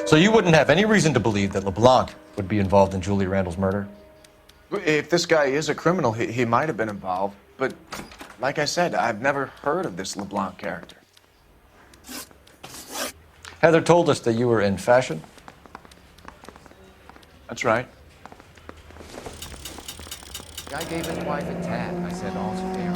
So you wouldn't have any reason to believe that LeBlanc would be involved in Julie Randall's murder? If this guy is a criminal, he might have been involved. But like I said, I've never heard of this LeBlanc character. Heather told us that you were in fashion. That's right. Guy gave his wife a tat. I said, all's fair.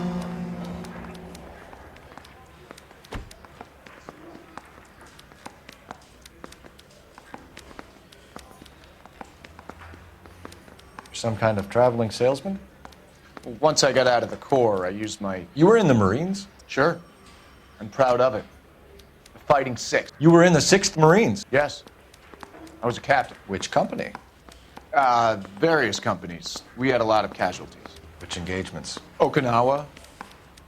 Some kind of traveling salesman? Well, once I got out of the Corps, I used my... You were in the Marines? Sure. I'm proud of it. The Fighting Sixth. You were in the 6th Marines? Yes. I was a captain. Which company? Various companies. We had a lot of casualties. Which engagements? Okinawa.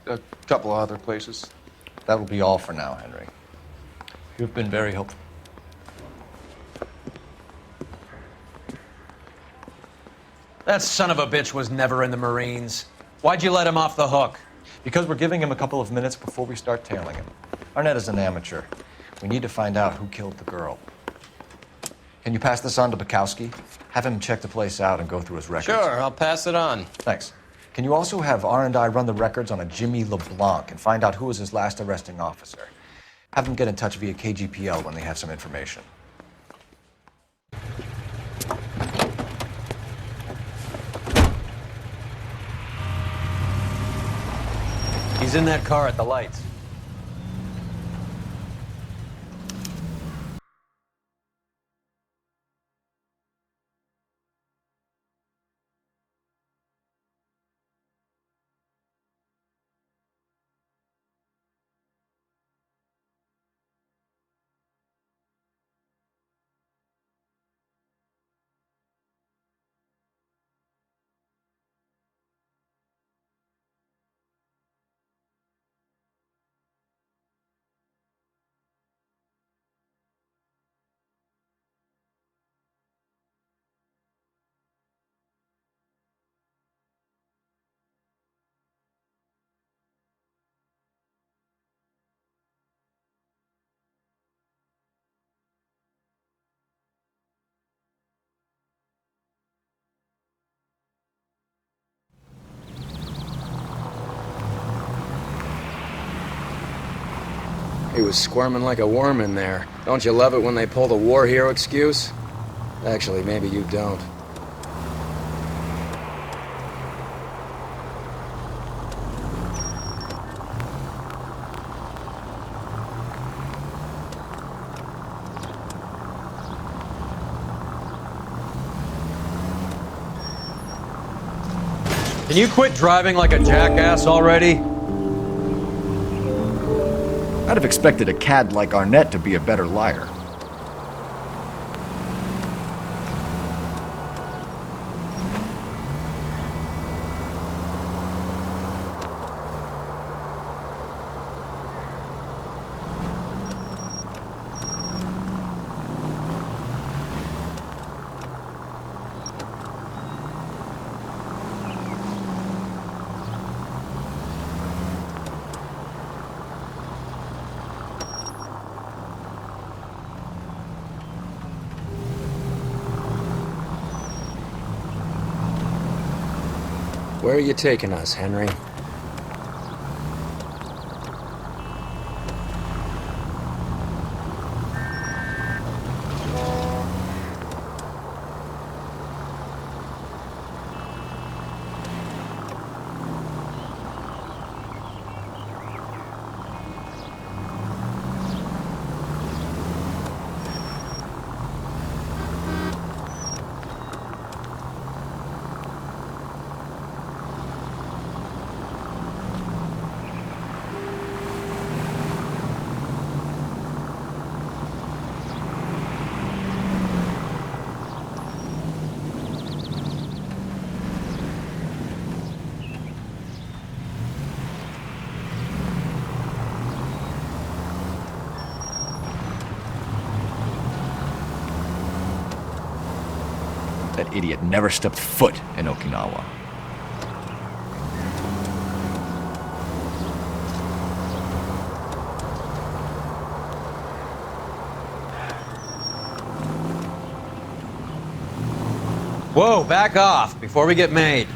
A couple of other places. That will be all for now, Henry. You've been very helpful. That son of a bitch was never in the Marines. Why'd you let him off the hook? Because we're giving him a couple of minutes before we start tailing him. Arnett is an amateur. We need to find out who killed the girl. Can you pass this on to Bukowski? Have him check the place out and go through his records. Sure, I'll pass it on. Thanks. Can you also have R&I run the records on a Jimmy LeBlanc and find out who was his last arresting officer? Have them get in touch via KGPL when they have some information. He's in that car at the lights. He was squirming like a worm in there. Don't you love it when they pull the war hero excuse? Actually, maybe you don't. Can you quit driving like a jackass already? I'd have expected a cad like Arnett to be a better liar. Where are you taking us, Henry? That idiot never stepped foot in Okinawa. Whoa, back off before we get made.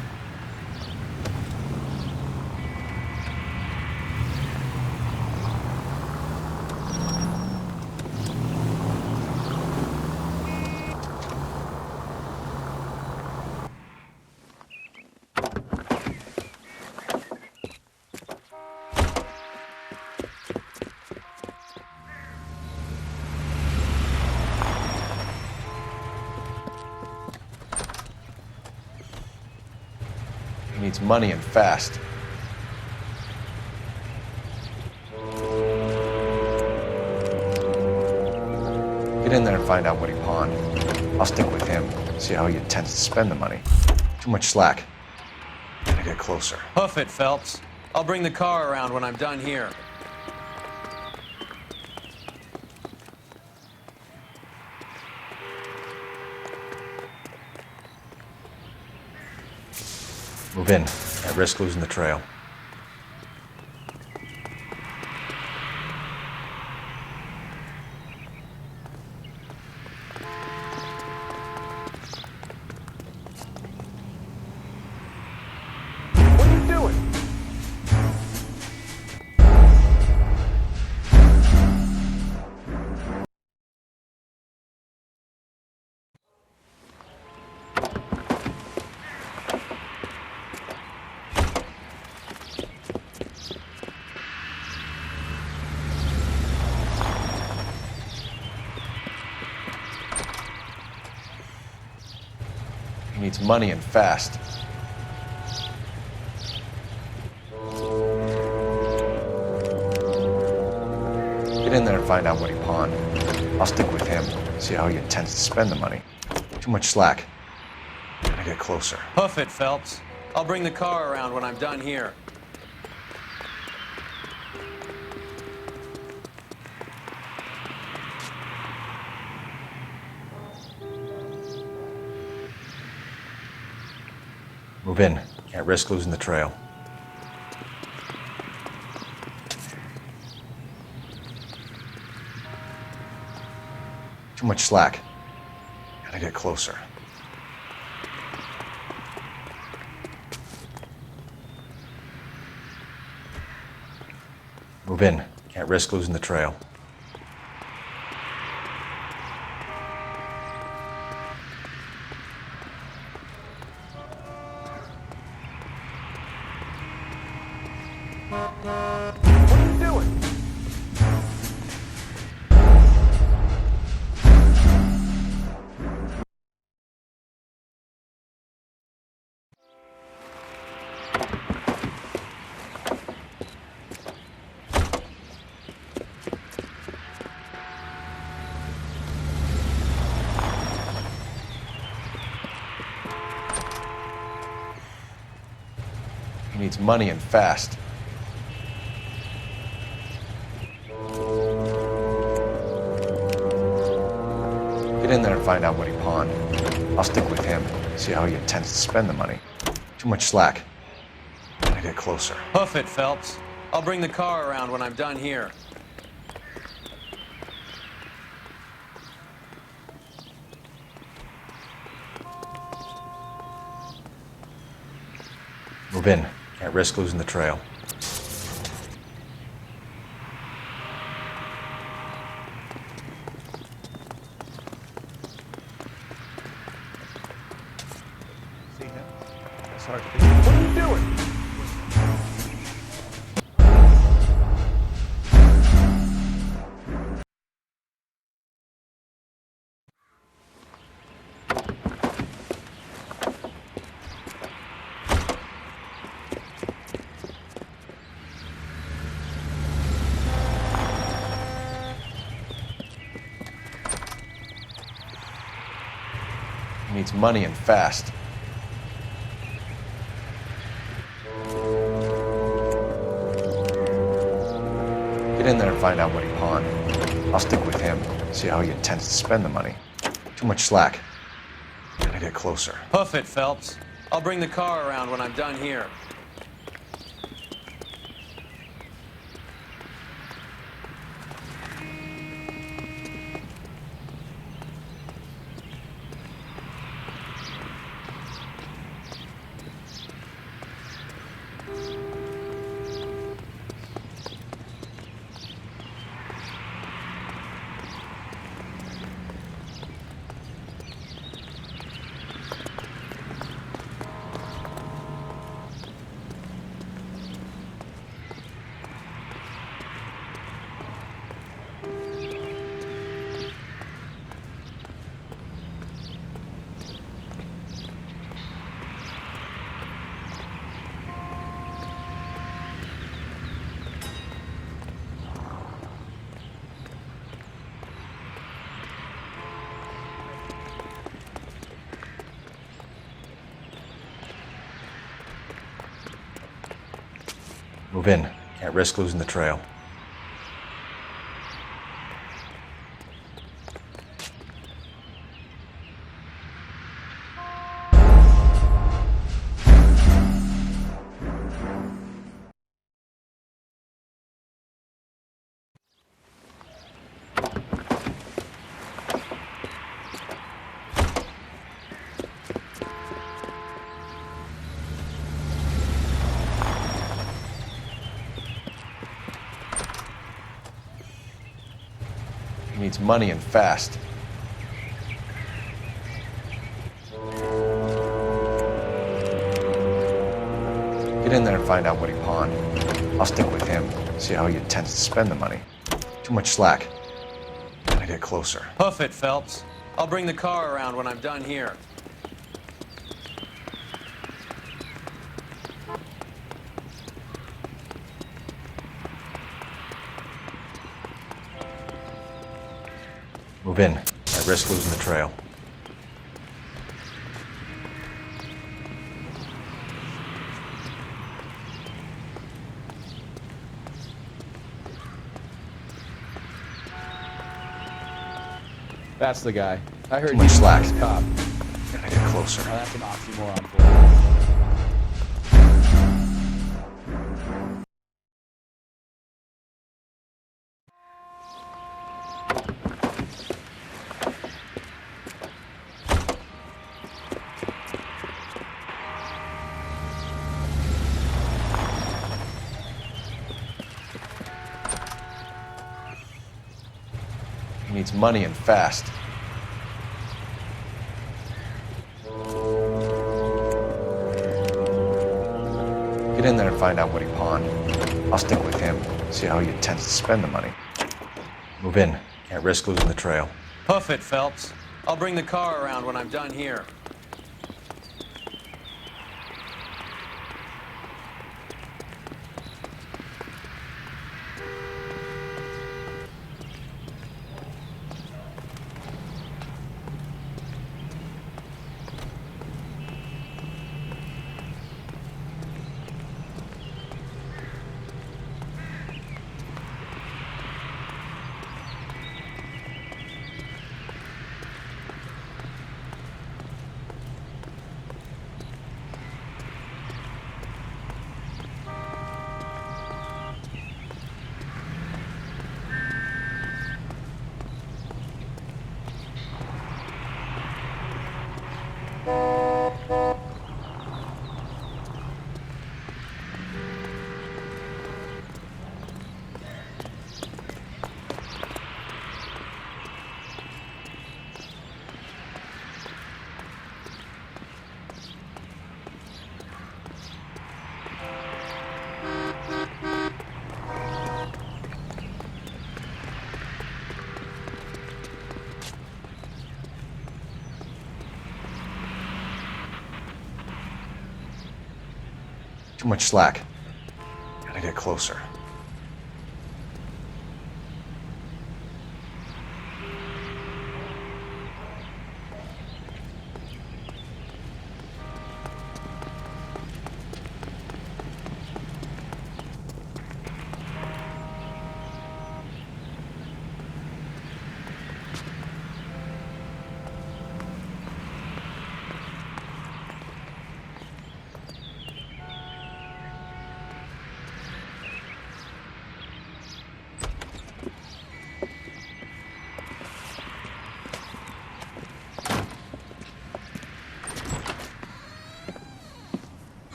He needs money and fast. Get in there and find out what he pawned. I'll stick with him, see how he intends to spend the money. Too much slack. Gotta get closer. Hoof it, Phelps. I'll bring the car around when I'm done here. Move in, at risk losing the trail. What are you doing? He needs money and fast. Get in there and find out what he pawned. I'll stick with him, see how he intends to spend the money. Too much slack. Gotta get closer. Hoof it, Phelps. I'll bring the car around when I'm done here. Move in, at risk losing the trail. Too much slack. Gotta get closer. Move in. Can't risk losing the trail. What are you doing? He needs money and fast. Get in there and find out what he pawned. I'll stick with him, see how he intends to spend the money. Too much slack. Gotta get closer. Hoof it, Phelps. I'll bring the car around when I'm done here. Move in. Can't risk losing the trail. See him? It's hard to be. What are you doing? He needs money and fast. Get in there and find out what he pawned. I'll stick with him, see how he intends to spend the money. Too much slack. Gotta get closer. Hoof it, Phelps. I'll bring the car around when I'm done here. Move in. Can't risk losing the trail. He needs money and fast. Get in there and find out what he pawned. I'll stick with him, see how he intends to spend the money. Too much slack. Gotta get closer. Hoof it, Phelps. I'll bring the car around when I'm done here. Move in. I risk losing the trail. That's the guy. I heard Too much he's slack. a cop. Gotta get closer. Now that's an oxymoron for you. He needs money and fast. Get in there and find out what he pawned. I'll stick with him, see how he intends to spend the money. Move in. Can't risk losing the trail. Hoof it, Phelps. I'll bring the car around when I'm done here. Too much slack. Gotta get closer.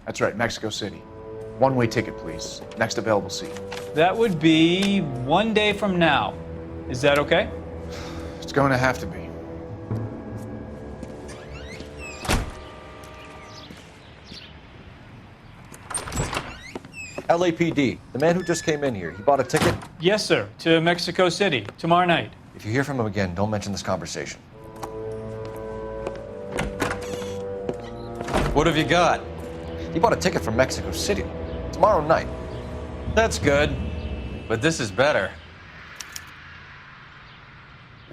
That's right, Mexico City. One-way ticket, please. Next available seat. That would be 1 day from now. Is that okay? It's going to have to be. LAPD, the man who just came in here, he bought a ticket? Yes, sir. To Mexico City tomorrow night. If you hear from him again, don't mention this conversation. What have you got? He bought a ticket from Mexico City tomorrow night. That's good. But this is better.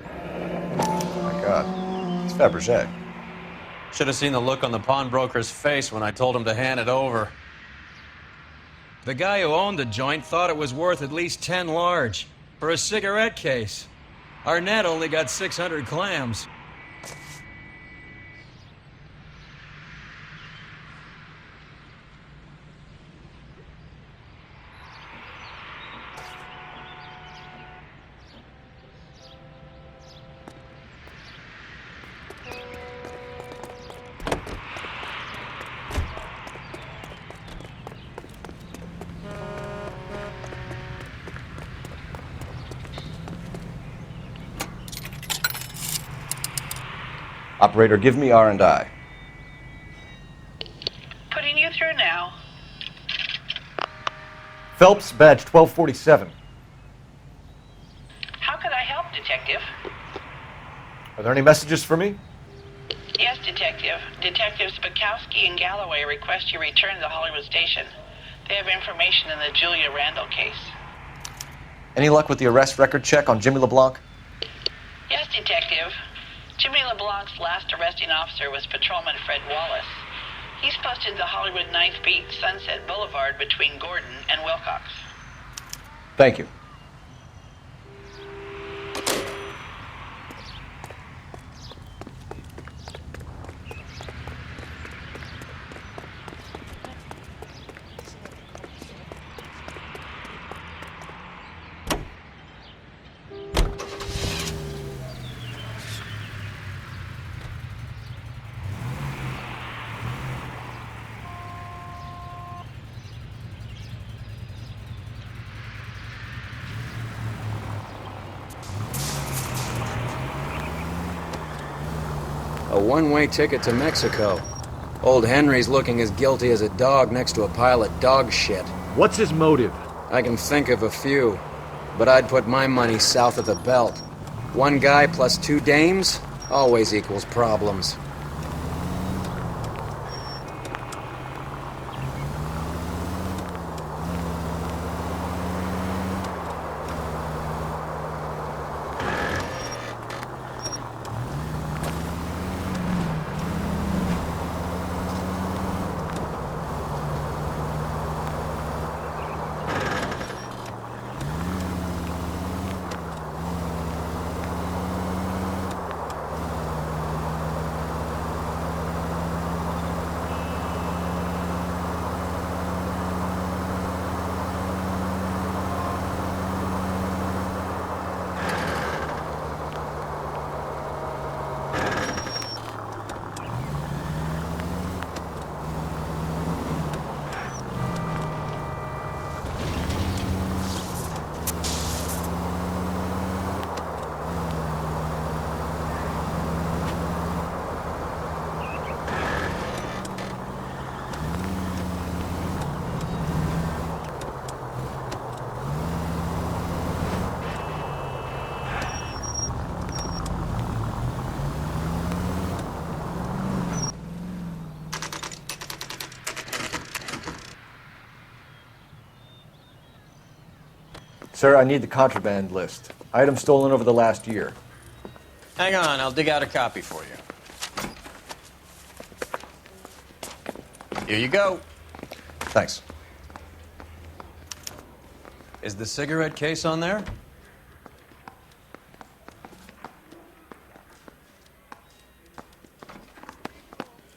Oh my God, it's Fabergé. Should have seen the look on the pawnbroker's face when I told him to hand it over. The guy who owned the joint thought it was worth at least 10 large for a cigarette case. Arnett only got 600 clams. Operator, give me R&I. Putting you through now. Phelps, badge 1247. How could I help, Detective? Are there any messages for me? Yes, Detective. Detectives Bukowski and Galloway request you return to the Hollywood station. They have information in the Julia Randall case. Any luck with the arrest record check on Jimmy LeBlanc? Yes, Detective. Jimmy LeBlanc's last arresting officer was Patrolman Fred Wallace. He's posted to Hollywood 9th Beat, Sunset Boulevard between Gordon and Wilcox. Thank you. A one-way ticket to Mexico. Old Henry's looking as guilty as a dog next to a pile of dog shit. What's his motive? I can think of a few, but I'd put my money south of the belt. One guy plus 2 dames always equals problems. Sir, I need the contraband list. Items stolen over the last year. Hang on, I'll dig out a copy for you. Here you go. Thanks. Is the cigarette case on there?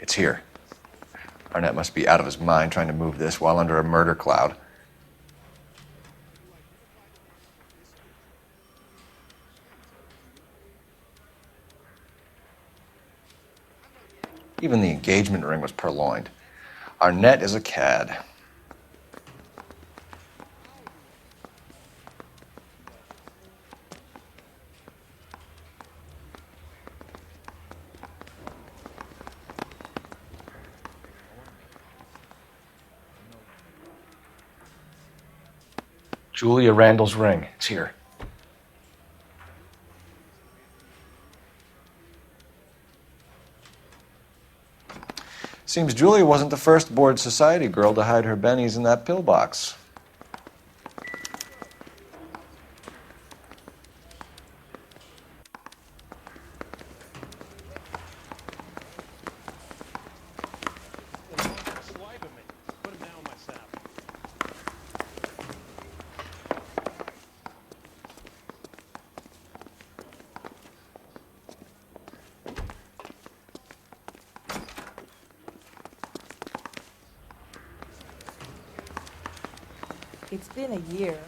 It's here. Arnett must be out of his mind trying to move this while under a murder cloud. Even the engagement ring was purloined. Arnett is a cad. Julia Randall's ring. It's here. Seems Julia wasn't the first bored society girl to hide her bennies in that pillbox. It's been a year.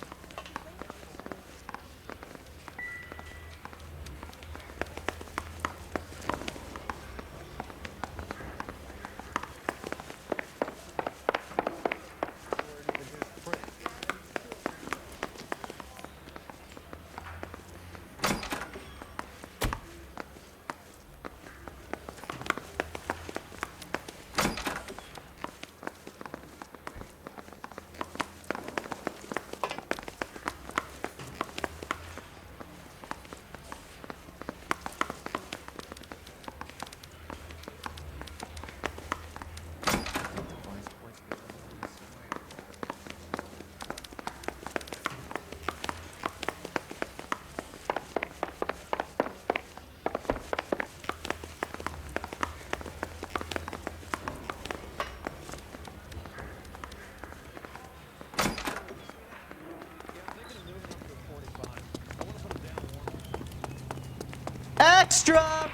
Extra!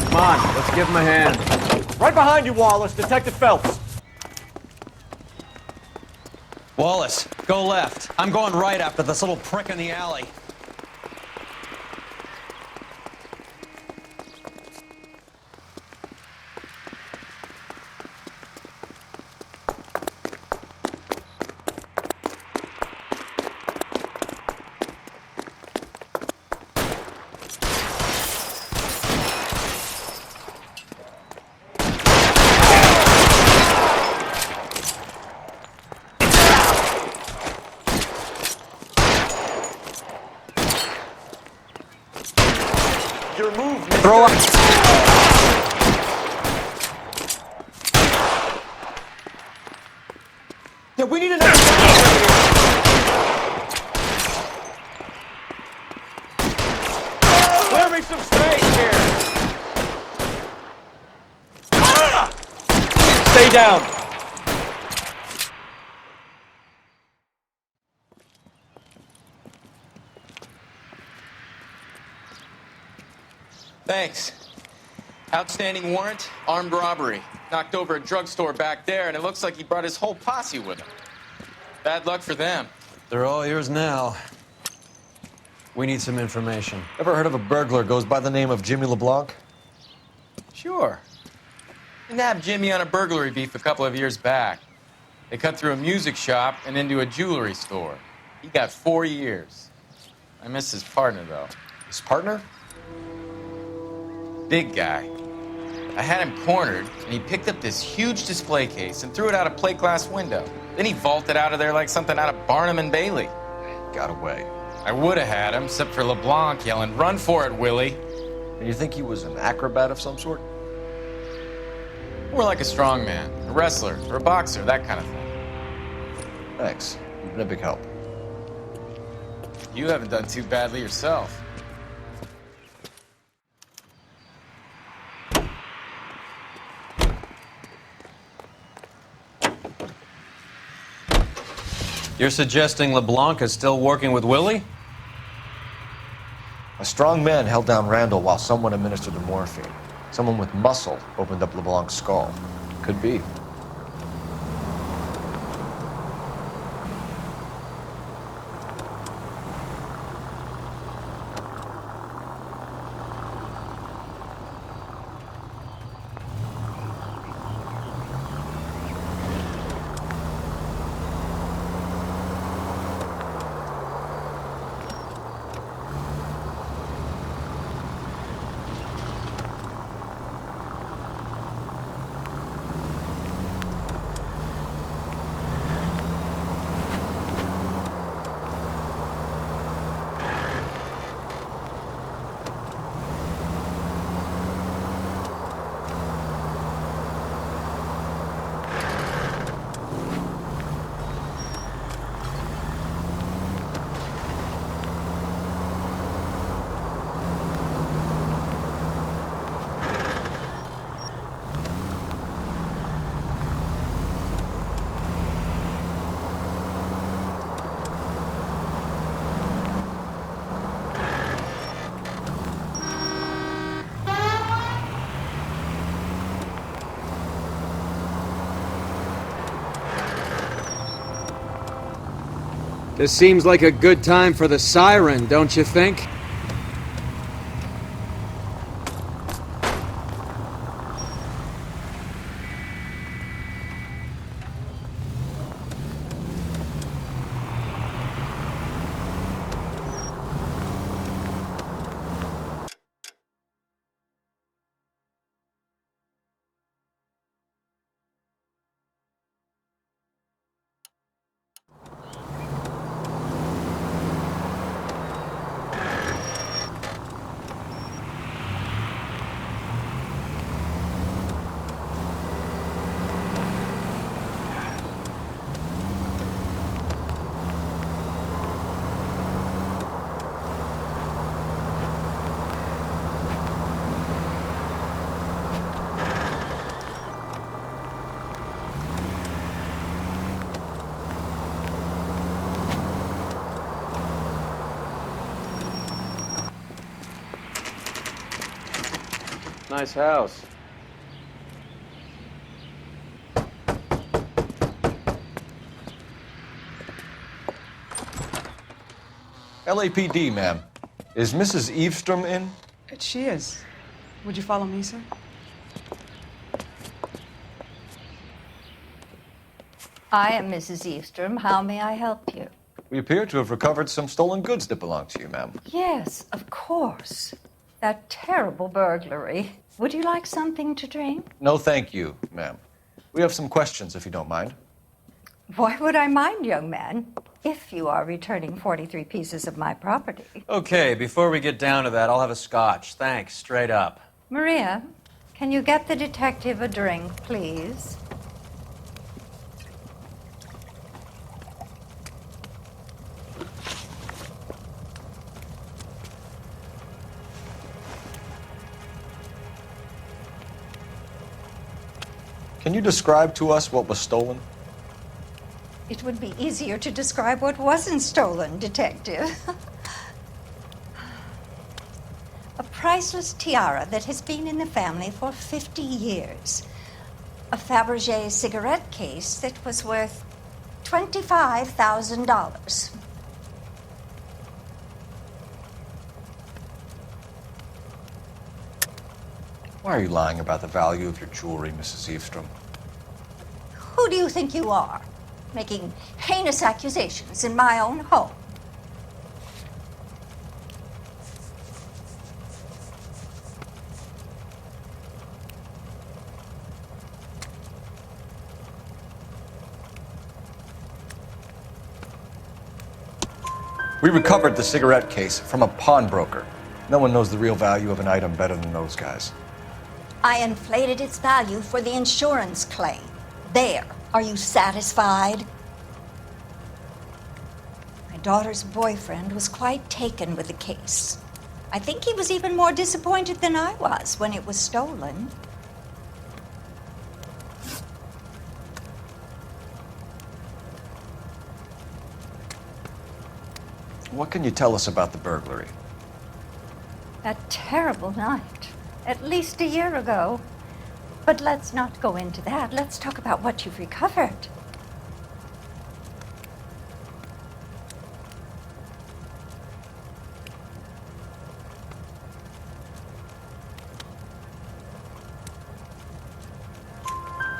Come on, let's give him a hand. Right behind you, Wallace. Detective Phelps. Wallace, go left. I'm going right after this little prick in the alley. Your move. Throw up. Yeah, we need another. Clear me some space here. Stay down. Thanks. Outstanding warrant, armed robbery. Knocked over a drugstore back there, and it looks like he brought his whole posse with him. Bad luck for them. They're all yours now. We need some information. Ever heard of a burglar goes by the name of Jimmy LeBlanc? Sure. We nabbed Jimmy on a burglary beef a couple of years back. They cut through a music shop and into a jewelry store. He got 4 years. I miss his partner, though. His partner? Big guy. I had him cornered, and he picked up this huge display case and threw it out a plate glass window. Then he vaulted out of there like something out of Barnum and Bailey. Got away. I would have had him, except for LeBlanc yelling, "Run for it, Willie!" And you think he was an acrobat of some sort? More like a strongman, a wrestler, or a boxer, that kind of thing. Thanks. You've been a big help. You haven't done too badly yourself. You're suggesting LeBlanc is still working with Willie? A strong man held down Randall while someone administered the morphine. Someone with muscle opened up LeBlanc's skull. Could be. This seems like a good time for the siren, don't you think? Nice house. LAPD, ma'am. Is Mrs. Eavestrom in? She is. Would you follow me, sir? I am Mrs. Eavestrom. How may I help you? We appear to have recovered some stolen goods that belong to you, ma'am. Yes, of course. That terrible burglary. Would you like something to drink? No, thank you, ma'am. We have some questions, if you don't mind. Why would I mind, young man, if you are returning 43 pieces of my property? Okay, before we get down to that, I'll have a scotch. Thanks, straight up. Maria, can you get the detective a drink, please? Can you describe to us what was stolen? It would be easier to describe what wasn't stolen, Detective. A priceless tiara that has been in the family for 50 years. A Fabergé cigarette case that was worth $25,000. Why are you lying about the value of your jewelry, Mrs. Eavestrom? Who do you think you are, making heinous accusations in my own home? We recovered the cigarette case from a pawnbroker. No one knows the real value of an item better than those guys. I inflated its value for the insurance claim. There. Are you satisfied? My daughter's boyfriend was quite taken with the case. I think he was even more disappointed than I was when it was stolen. What can you tell us about the burglary? That terrible night, at least a year ago. But let's not go into that. Let's talk about what you've recovered.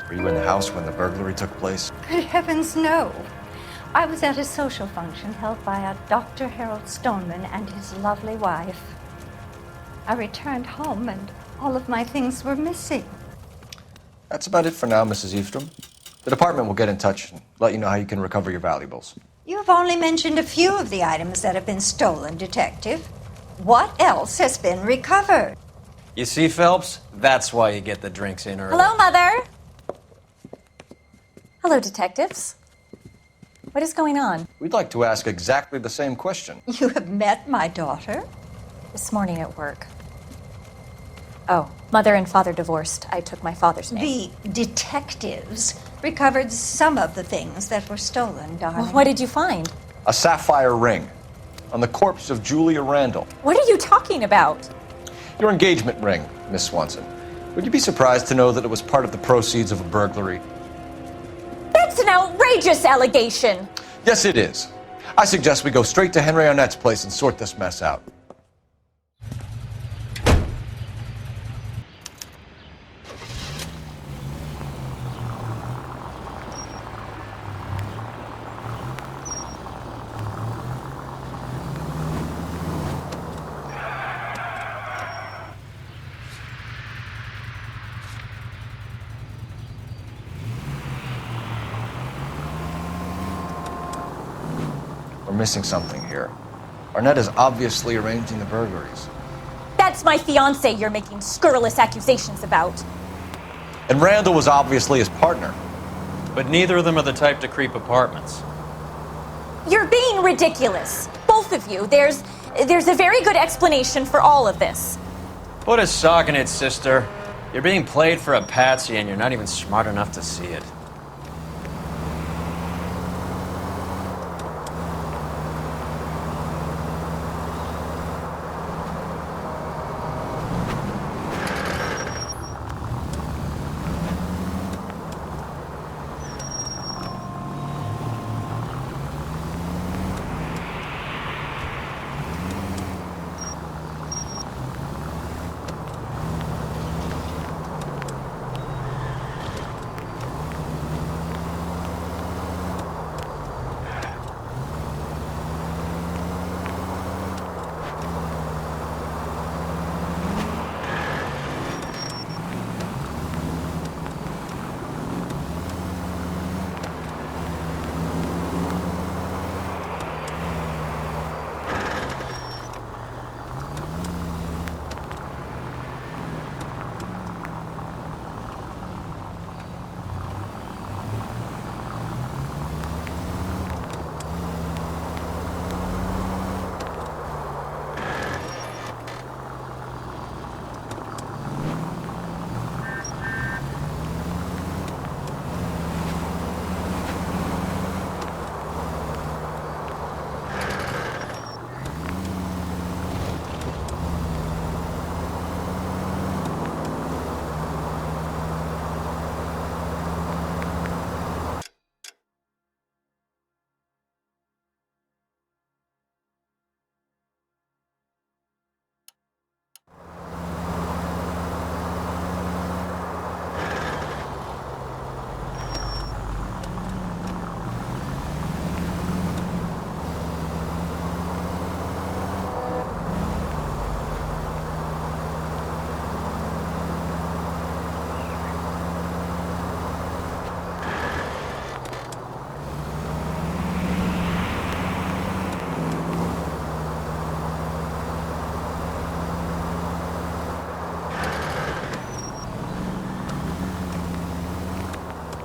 Were you in the house when the burglary took place? Good heavens, no. I was at a social function held by a Dr. Harold Stoneman and his lovely wife. I returned home and all of my things were missing. That's about it for now, Mrs. Eavestrom. The department will get in touch and let you know how you can recover your valuables. You have only mentioned a few of the items that have been stolen, Detective. What else has been recovered? You see, Phelps? That's why you get the drinks in early. Hello, Mother. Hello, detectives. What is going on? We'd like to ask exactly the same question. You have met my daughter? This morning at work. Oh, mother and father divorced. I took my father's name. The detectives recovered some of the things that were stolen, darling. Well, what did you find? A sapphire ring on the corpse of Julia Randall. What are you talking about? Your engagement ring, Miss Swanson. Would you be surprised to know that it was part of the proceeds of a burglary? That's an outrageous allegation. Yes, it is. I suggest we go straight to Henry Arnett's place and sort this mess out. We're missing something here. Arnett is obviously arranging the burglaries. That's my fiance you're making scurrilous accusations about. And Randall was obviously his partner. But neither of them are the type to creep apartments. You're being ridiculous. Both of you. There's a very good explanation for all of this. Put a sock in it, sister. You're being played for a patsy and you're not even smart enough to see it.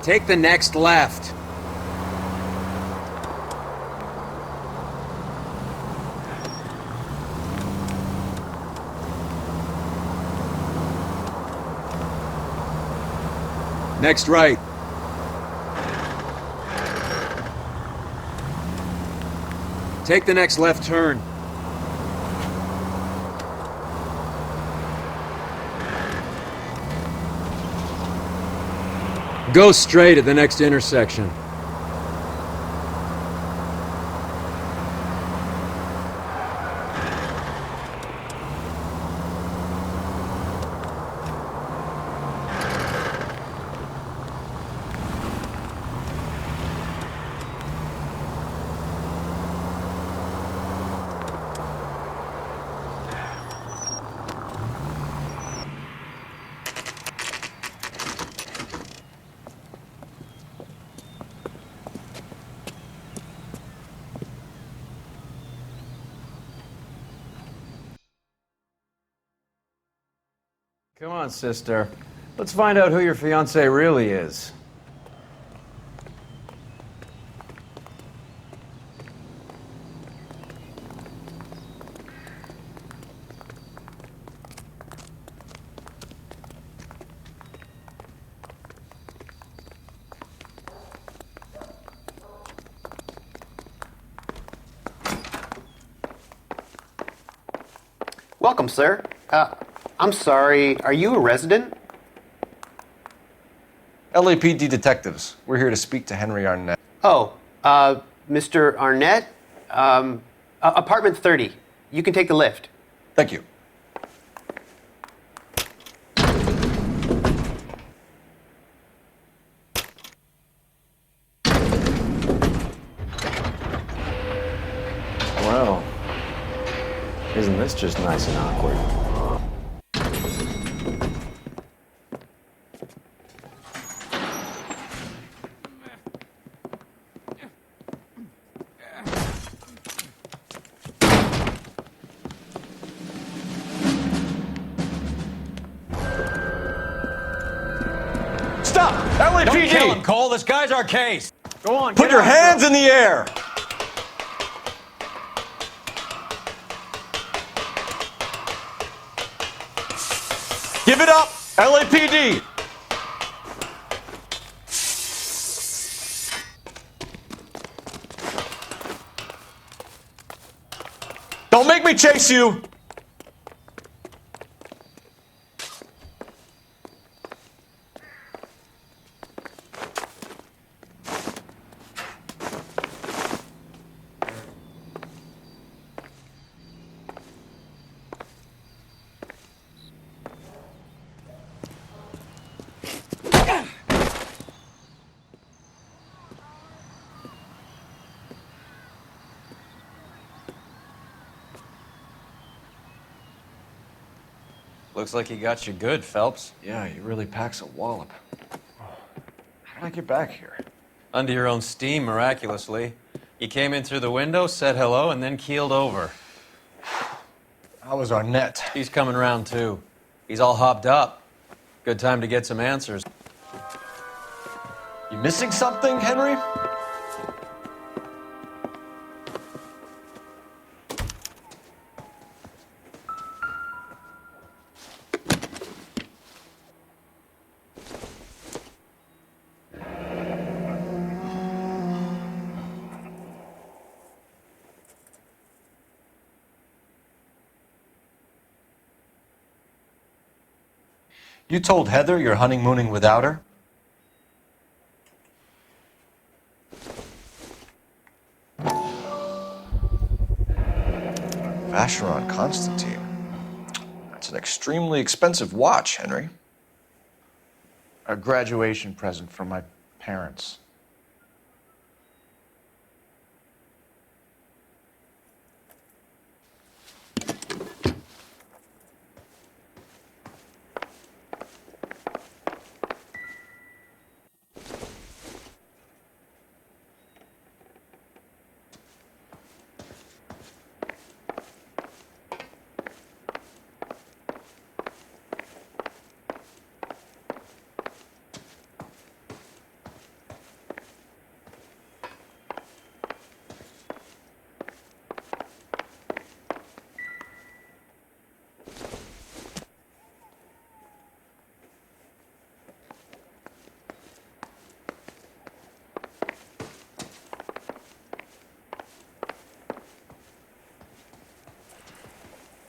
Take the next left. Next right. Take the next left turn. Go straight at the next intersection. Come on, sister. Let's find out who your fiancé really is. Welcome, sir. I'm sorry, are you a resident? LAPD detectives. We're here to speak to Henry Arnett. Oh, Mr. Arnett? Apartment 30. You can take the lift. Thank you. Well, isn't this just nice and awkward? Stop! Don't kill him, LAPD! Cole. This guy's our case. Go on. Put get your after hands him. in the air! Give it up! LAPD! Don't make me chase you! Looks like he got you good, Phelps. Yeah, he really packs a wallop. How did I get back here? Under your own steam, miraculously. You came in through the window, said hello, and then keeled over. How was Arnett? He's coming round, too. He's all hopped up. Good time to get some answers. You missing something, Henry? You told Heather you're honeymooning without her? Vacheron Constantine. That's an extremely expensive watch, Henry. A graduation present from my parents.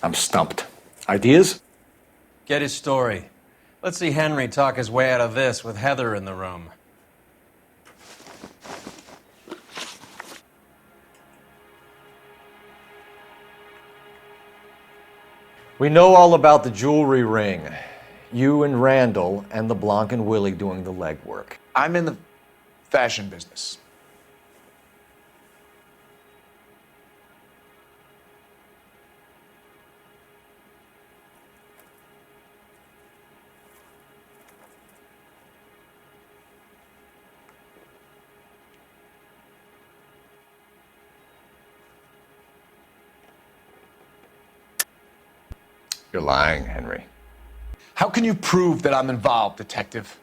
I'm stumped. Ideas? Get his story. Let's see Henry talk his way out of this with Heather in the room. We know all about the jewelry ring. You and Randall and LeBlanc and Willie doing the legwork. I'm in the fashion business. You're lying, Henry. How can you prove that I'm involved, Detective?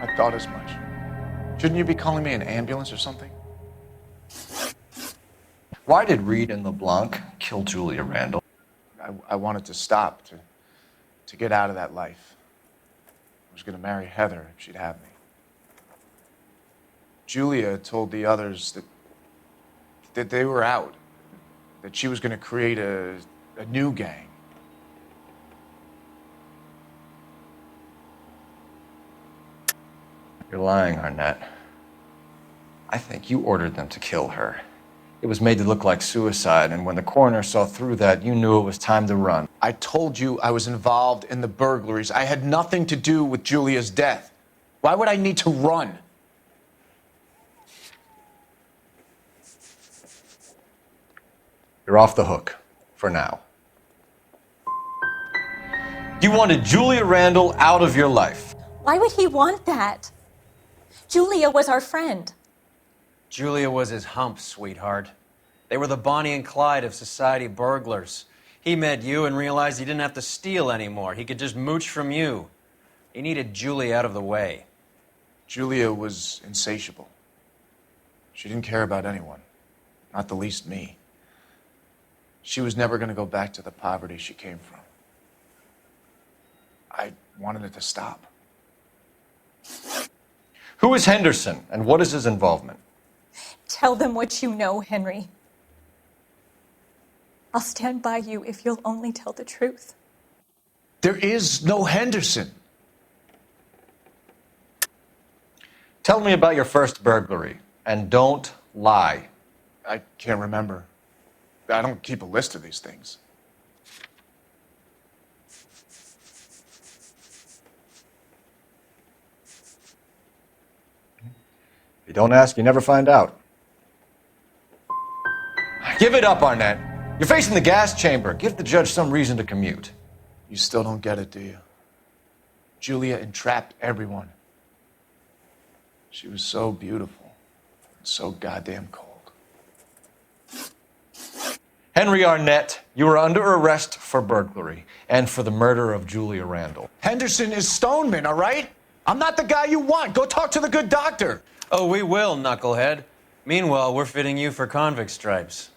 I thought as much. Shouldn't you be calling me an ambulance or something? Why did Reed and LeBlanc kill Julia Randall? I wanted to stop, to get out of that life. I was going to marry Heather if she'd have me. Julia told the others that they were out, that she was going to create a new gang. You're lying, Arnett. I think you ordered them to kill her. It was made to look like suicide, and when the coroner saw through that, you knew it was time to run. I told you I was involved in the burglaries. I had nothing to do with Julia's death. Why would I need to run? You're off the hook, for now. You wanted Julia Randall out of your life. Why would he want that? Julia was our friend. Julia was his hump, sweetheart. They were the Bonnie and Clyde of society burglars. He met you and realized he didn't have to steal anymore. He could just mooch from you. He needed Julia out of the way. Julia was insatiable. She didn't care about anyone, not the least me. She was never going to go back to the poverty she came from. I wanted it to stop. Who is Henderson, and what is his involvement? Tell them what you know, Henry. I'll stand by you if you'll only tell the truth. There is no Henderson. Tell me about your first burglary, and don't lie. I can't remember. I don't keep a list of these things. If you don't ask, you never find out. Give it up, Arnett. You're facing the gas chamber. Give the judge some reason to commute. You still don't get it, do you? Julia entrapped everyone. She was so beautiful and so goddamn cold. Henry Arnett, you are under arrest for burglary and for the murder of Julia Randall. Henderson is Stoneman, all right? I'm not the guy you want. Go talk to the good doctor. Oh, we will, knucklehead. Meanwhile, we're fitting you for convict stripes.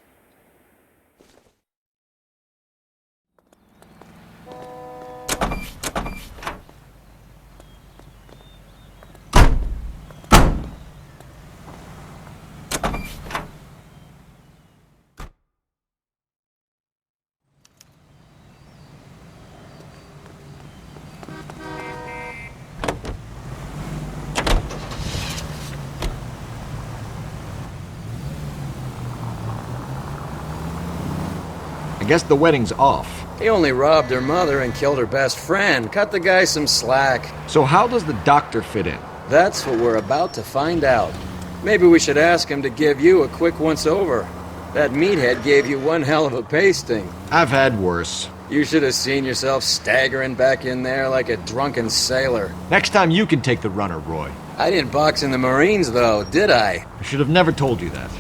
I guess the wedding's off. He only robbed her mother and killed her best friend. Cut the guy some slack. So how does the doctor fit in? That's what we're about to find out. Maybe we should ask him to give you a quick once-over. That meathead gave you one hell of a pasting. I've had worse. You should have seen yourself staggering back in there like a drunken sailor. Next time you can take the runner, Roy. I didn't box in the Marines, though, did I? I should have never told you that.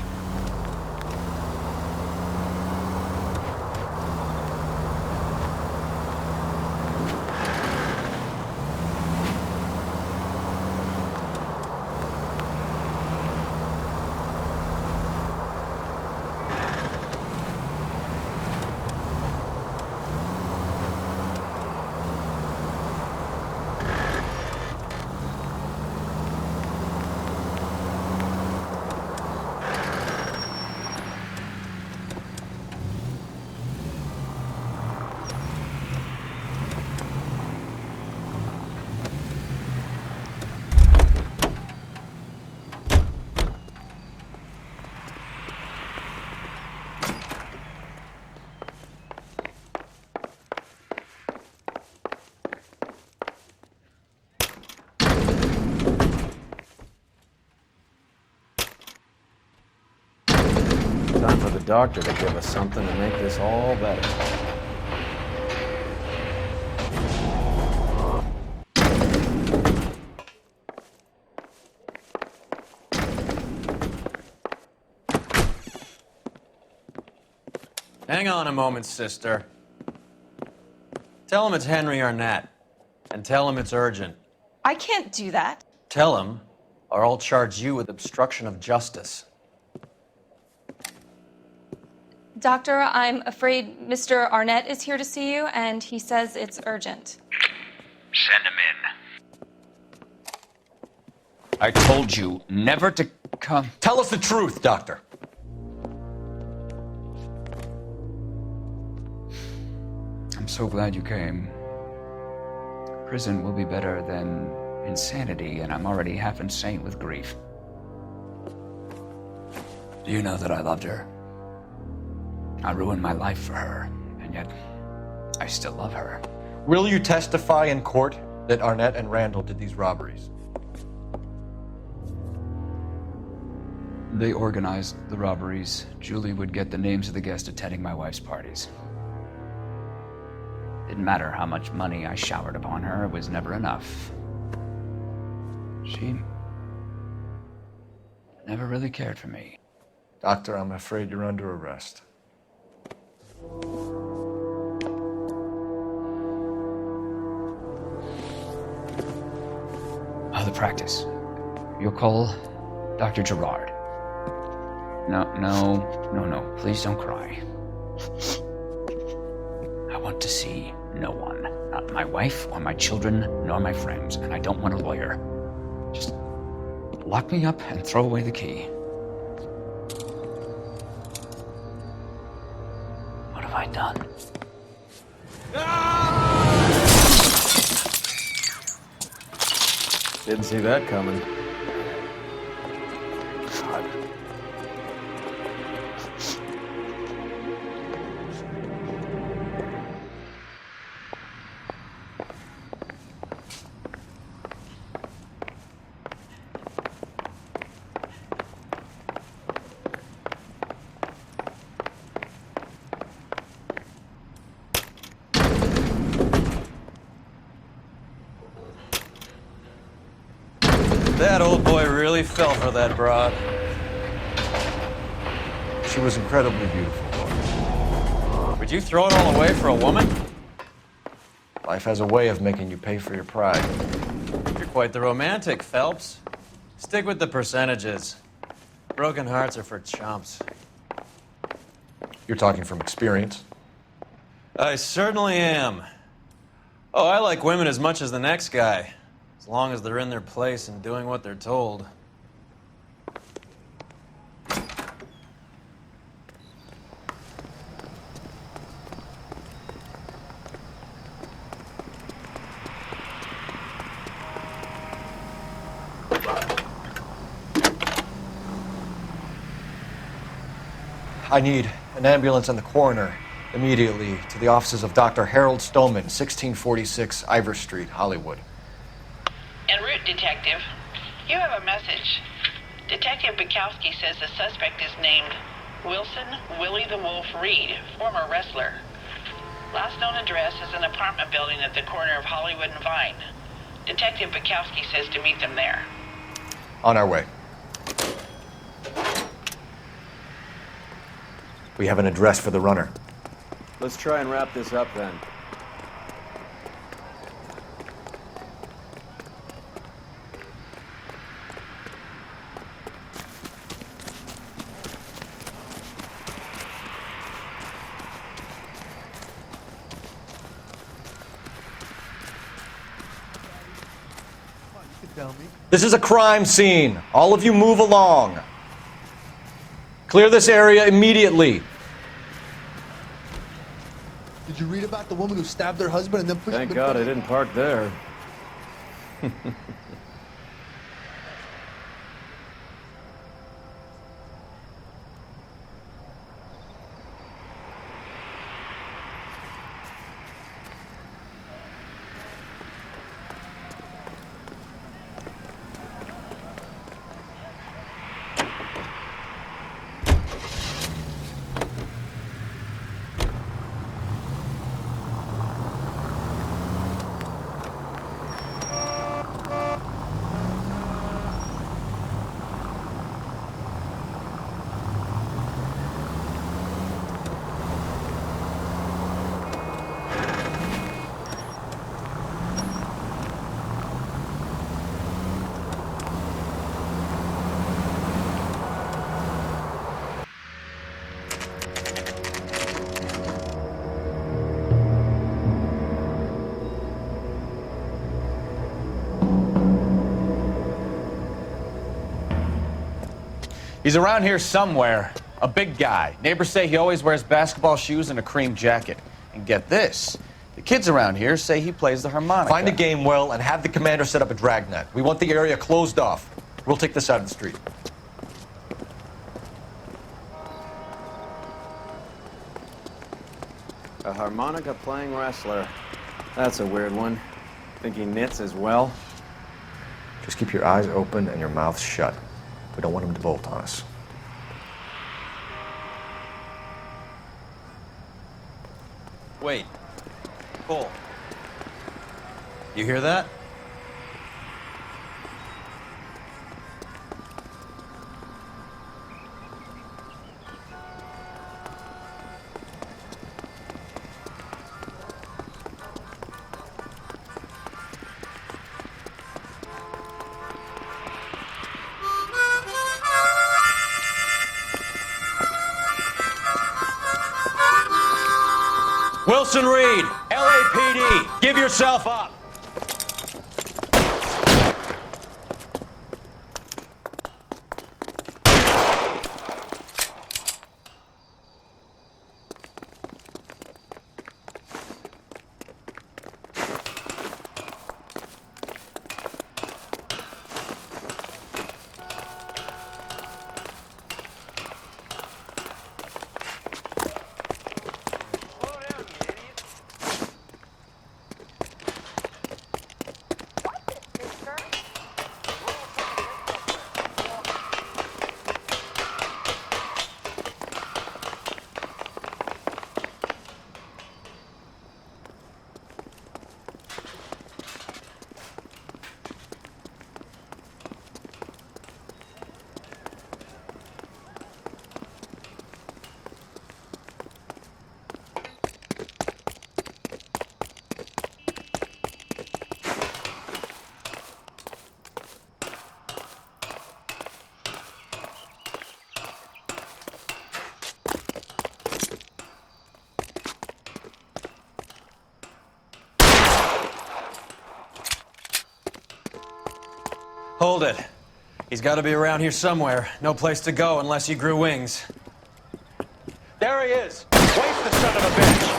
Time for the doctor to give us something to make this all better. Hang on a moment, sister. Tell him it's Henry Arnett. And tell him it's urgent. I can't do that. Tell him, or I'll charge you with obstruction of justice. Doctor, I'm afraid Mr. Arnett is here to see you, and he says it's urgent. Send him in. I told you never to come. Tell us the truth, Doctor. I'm so glad you came. Prison will be better than insanity, and I'm already half insane with grief. Do you know that I loved her? I ruined my life for her, and yet I still love her. Will you testify in court that Arnett and Randall did these robberies? They organized the robberies. Julie would get the names of the guests attending my wife's parties. Didn't matter how much money I showered upon her, it was never enough. She never really cared for me. Doctor, I'm afraid you're under arrest. The practice. You'll call Dr. Gerard. No. Please don't cry. I want to see no one. Not my wife or my children, nor my friends. And I don't want a lawyer. Just lock me up and throw away the key. What have I done? Didn't see that coming. God. That old boy really fell for that broad. She was incredibly beautiful. Would you throw it all away for a woman? Life has a way of making you pay for your pride. You're quite the romantic, Phelps. Stick with the percentages. Broken hearts are for chumps. You're talking from experience. I certainly am. Oh, I like women as much as the next guy. As long as they're in their place and doing what they're told. I need an ambulance and the coroner immediately to the offices of Dr. Harold Stoneman, 1646 Ivor Street, Hollywood. En route, Detective. You have a message. Detective Bukowski says the suspect is named Wilson Willie the Wolf Reed, former wrestler. Last known address is an apartment building at the corner of Hollywood and Vine. Detective Bukowski says to meet them there. On our way. We have an address for the runner. Let's try and wrap this up then. This is a crime scene. All of you move along. Clear this area immediately. Did you read about the woman who stabbed her husband and then pushed him? Thank God I didn't park there. He's around here somewhere. A big guy. Neighbors say he always wears basketball shoes and a cream jacket. And get this, the kids around here say he plays the harmonica. Find a game well and have the commander set up a dragnet. We want the area closed off. We'll take this out of the street. A harmonica playing wrestler. That's a weird one. Think he knits as well? Just keep your eyes open and your mouth shut. We don't want him to bolt on us. Wait. Cole. You hear that? Wilson Reed, LAPD, give yourself up. Hold it. He's got to be around here somewhere. No place to go unless he grew wings. There he is! Waste the son of a bitch!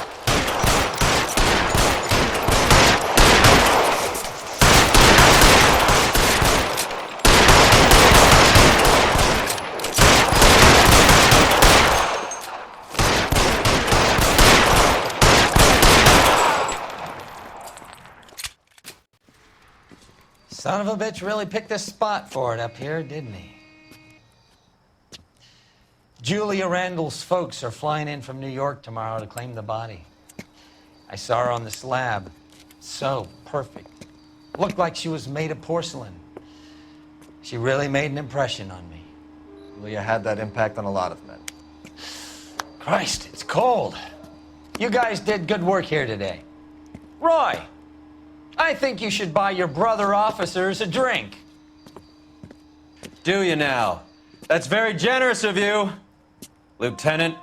Son of a bitch really picked this spot for it up here, didn't he? Julia Randall's folks are flying in from New York tomorrow to claim the body. I saw her on the slab. So perfect. Looked like she was made of porcelain. She really made an impression on me. Julia had that impact on a lot of men. Christ, it's cold. You guys did good work here today. Roy, I think you should buy your brother officers a drink. Do you now? That's very generous of you, Lieutenant.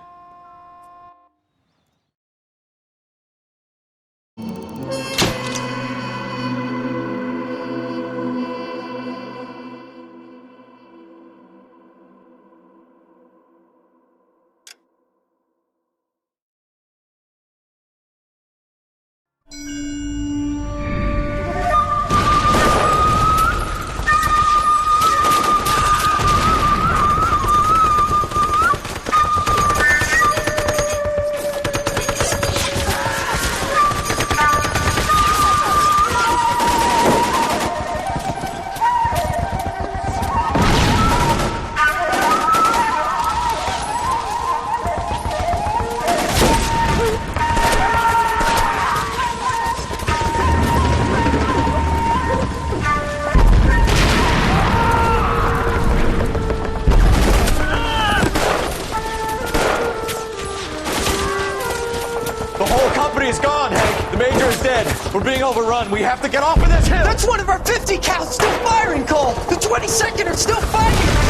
We're being overrun. We have to get off of this hill. That's one of our 50 cal still firing, Cole. The 22nd are still fighting.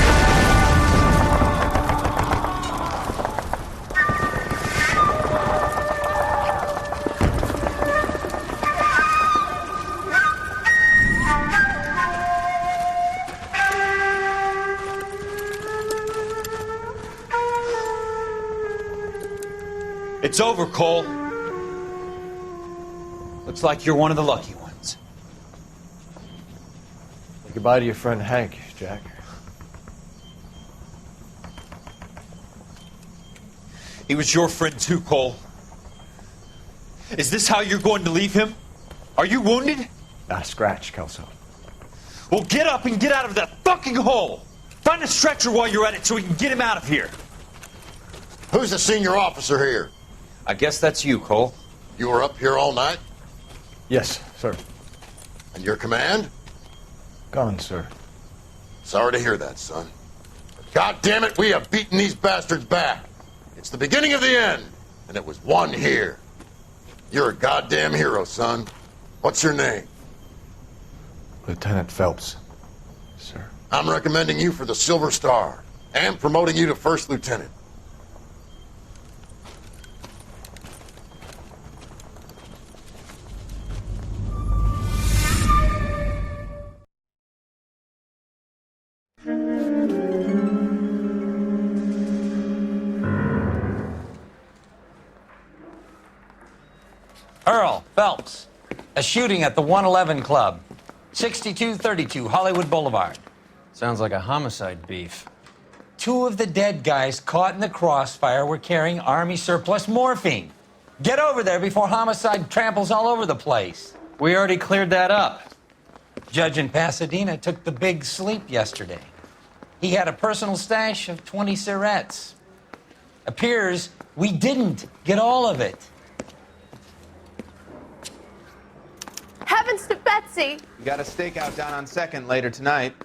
It's over, Cole. Looks like you're one of the lucky ones. Say goodbye to your friend Hank, Jack. He was your friend too, Cole. Is this how you're going to leave him? Are you wounded? Not a scratch, Kelso. Well, get up and get out of that fucking hole! Find a stretcher while you're at it so we can get him out of here. Who's the senior officer here? I guess that's you, Cole. You were up here all night? Yes, sir. And your command? Gone, sir. Sorry to hear that, son. God damn it, we have beaten these bastards back. It's the beginning of the end, and it was one here. You're a goddamn hero, son. What's your name? Lieutenant Phelps, sir. I'm recommending you for the Silver Star, and promoting you to First Lieutenant. Earl Phelps. A shooting at the 111 Club. 6232 Hollywood Boulevard. Sounds like a homicide beef. 2 of the dead guys caught in the crossfire were carrying Army surplus morphine. Get over there before homicide tramples all over the place. We already cleared that up. Judge in Pasadena took the big sleep yesterday. He had a personal stash of 20 cigarettes. Appears we didn't get all of it. Heavens to Betsy! We got a stakeout down on 2nd later tonight.